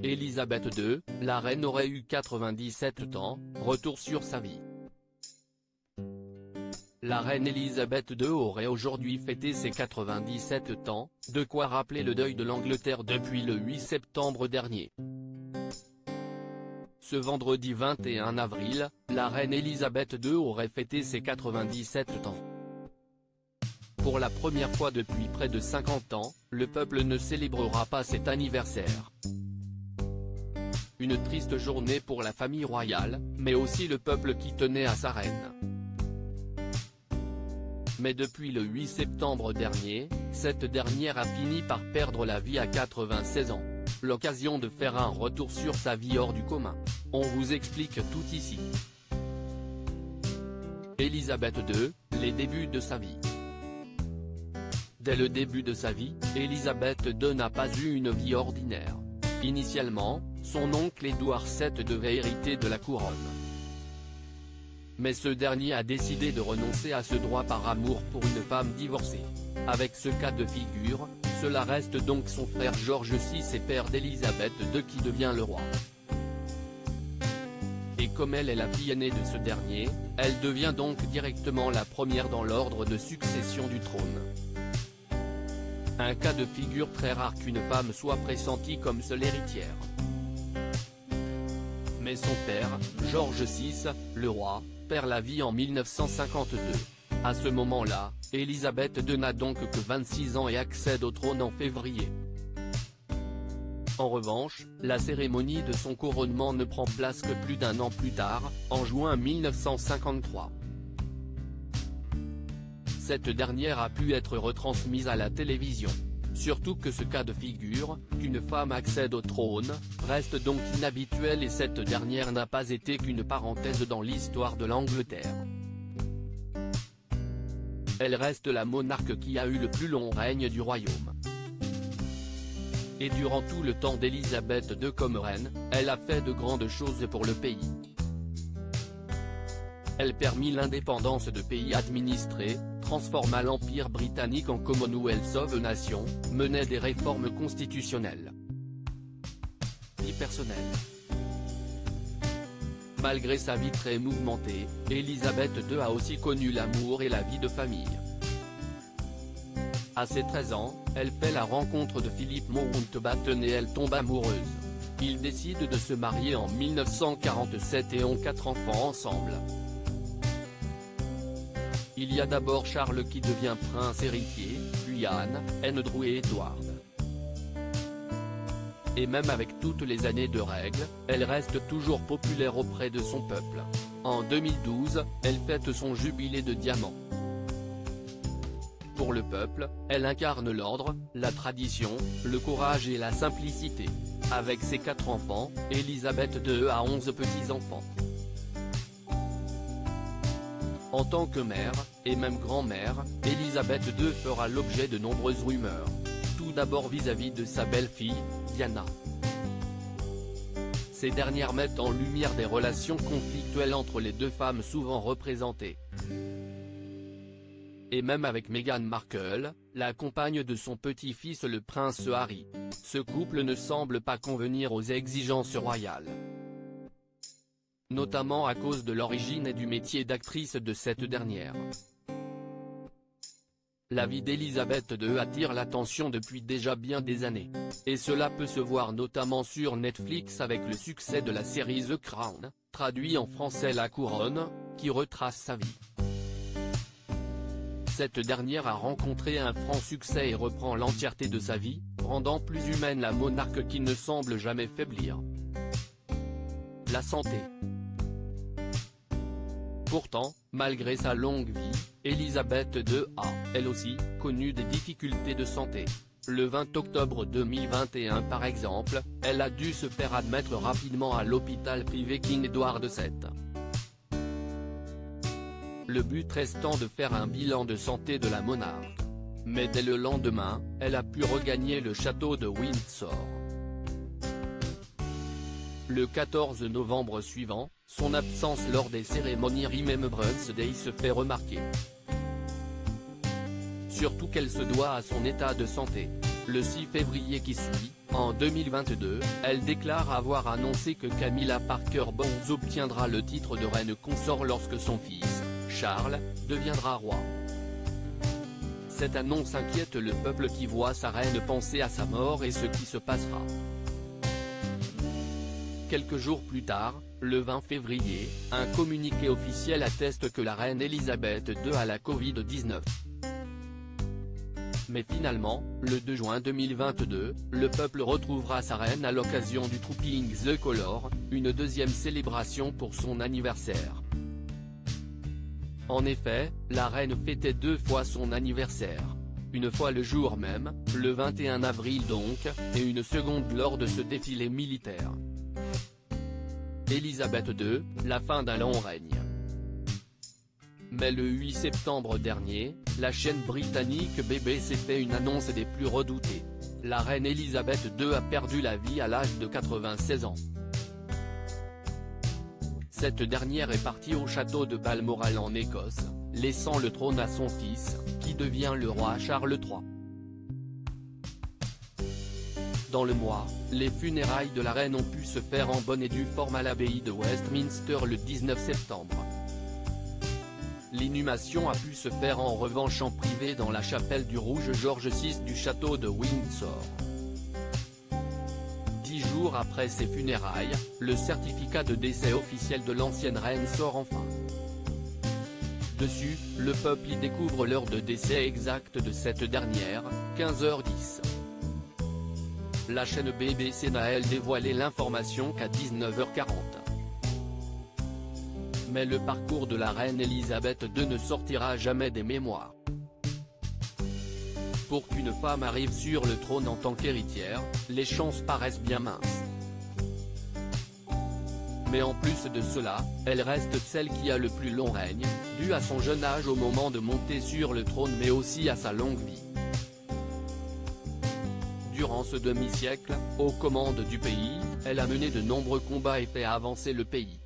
Élisabeth II, la reine aurait eu 97 ans, retour sur sa vie. La reine Élisabeth II aurait aujourd'hui fêté ses 97 ans, de quoi rappeler le deuil de l'Angleterre depuis le 8 septembre dernier. Ce vendredi 21 avril, la reine Élisabeth II aurait fêté ses 97 ans. Pour la première fois depuis près de 50 ans, le peuple ne célébrera pas cet anniversaire. Une triste journée pour la famille royale, mais aussi le peuple qui tenait à sa reine. Mais depuis le 8 septembre dernier, cette dernière a fini par perdre la vie à 96 ans. L'occasion de faire un retour sur sa vie hors du commun. On vous explique tout ici. Élisabeth II, les débuts de sa vie. Dès le début de sa vie, Élisabeth II n'a pas eu une vie ordinaire. Initialement, son oncle Édouard VII devait hériter de la couronne. Mais ce dernier a décidé de renoncer à ce droit par amour pour une femme divorcée. Avec ce cas de figure, cela reste donc son frère George VI et père d'Élisabeth II qui devient le roi. Et comme elle est la fille aînée de ce dernier, elle devient donc directement la première dans l'ordre de succession du trône. Un cas de figure très rare qu'une femme soit pressentie comme seule héritière. Mais son père, George VI, le roi, perd la vie en 1952. À ce moment-là, Élisabeth II n'a donc que 26 ans et accède au trône en février. En revanche, la cérémonie de son couronnement ne prend place que plus d'un an plus tard, en juin 1953. Cette dernière a pu être retransmise à la télévision. Surtout que ce cas de figure, qu'une femme accède au trône, reste donc inhabituel et cette dernière n'a pas été qu'une parenthèse dans l'histoire de l'Angleterre. Elle reste la monarque qui a eu le plus long règne du royaume. Et durant tout le temps d'Élisabeth II comme reine, elle a fait de grandes choses pour le pays. Elle permit l'indépendance de pays administrés, transforma l'Empire britannique en Commonwealth of Nations, menait des réformes constitutionnelles. Vie personnelle. Malgré sa vie très mouvementée, Élisabeth II a aussi connu l'amour et la vie de famille. À ses 13 ans, elle fait la rencontre de Philip Mountbatten et elle tombe amoureuse. Ils décident de se marier en 1947 et ont 4 enfants ensemble. Il y a d'abord Charles qui devient prince héritier, puis Anne, Andrew et Edward. Et même avec toutes les années de règne, elle reste toujours populaire auprès de son peuple. En 2012, elle fête son jubilé de diamant. Pour le peuple, elle incarne l'ordre, la tradition, le courage et la simplicité. Avec ses 4 enfants, Élisabeth II a 11 petits-enfants. En tant que mère, et même grand-mère, Élisabeth II fera l'objet de nombreuses rumeurs. Tout d'abord vis-à-vis de sa belle-fille, Diana. Ces dernières mettent en lumière des relations conflictuelles entre les deux femmes souvent représentées. Et même avec Meghan Markle, la compagne de son petit-fils le prince Harry. Ce couple ne semble pas convenir aux exigences royales. Notamment à cause de l'origine et du métier d'actrice de cette dernière. La vie d'Élisabeth II attire l'attention depuis déjà bien des années. Et cela peut se voir notamment sur Netflix avec le succès de la série The Crown, traduit en français La Couronne, qui retrace sa vie. Cette dernière a rencontré un franc succès et reprend l'entièreté de sa vie, rendant plus humaine la monarque qui ne semble jamais faiblir. La santé. Pourtant, malgré sa longue vie, Élisabeth II a, elle aussi, connu des difficultés de santé. Le 20 octobre 2021 par exemple, elle a dû se faire admettre rapidement à l'hôpital privé King Edward VII. Le but restant de faire un bilan de santé de la monarque. Mais dès le lendemain, elle a pu regagner le château de Windsor. Le 14 novembre suivant, son absence lors des cérémonies Remembrance Day se fait remarquer. Surtout qu'elle se doit à son état de santé. Le 6 février qui suit, En 2022, elle déclare avoir annoncé que Camilla Parker Bowles obtiendra le titre de reine consort lorsque son fils, Charles, deviendra roi. Cette annonce inquiète le peuple qui voit sa reine penser à sa mort et ce qui se passera. Quelques jours plus tard, le 20 février, un communiqué officiel atteste que la reine Elisabeth II a la Covid-19. Mais finalement, le 2 juin 2022, le peuple retrouvera sa reine à l'occasion du Trooping the Colour, une deuxième célébration pour son anniversaire. En effet, la reine fêtait 2 fois son anniversaire. Une fois le jour même, le 21 avril donc, et une seconde lors de ce défilé militaire. Elisabeth II, la fin d'un long règne. Mais le 8 septembre dernier, la chaîne britannique BBC fait une annonce des plus redoutées. La reine Elisabeth II a perdu la vie à l'âge de 96 ans. Cette dernière est partie au château de Balmoral en Écosse, laissant le trône à son fils, qui devient le roi Charles III. Dans le mois, les funérailles de la reine ont pu se faire en bonne et due forme à l'abbaye de Westminster le 19 septembre. L'inhumation a pu se faire en revanche en privé dans la chapelle du Rouge George VI du château de Windsor. 10 jours après ses funérailles, le certificat de décès officiel de l'ancienne reine sort enfin. Dessus, le peuple y découvre l'heure de décès exacte de cette dernière, 15h10. La chaîne BBC n'a elle dévoilé l'information qu'à 19h40. Mais le parcours de la reine Elisabeth II ne sortira jamais des mémoires. Pour qu'une femme arrive sur le trône en tant qu'héritière, les chances paraissent bien minces. Mais en plus de cela, elle reste celle qui a le plus long règne, dû à son jeune âge au moment de monter sur le trône mais aussi à sa longue vie. Durant ce demi-siècle, aux commandes du pays, elle a mené de nombreux combats et fait avancer le pays.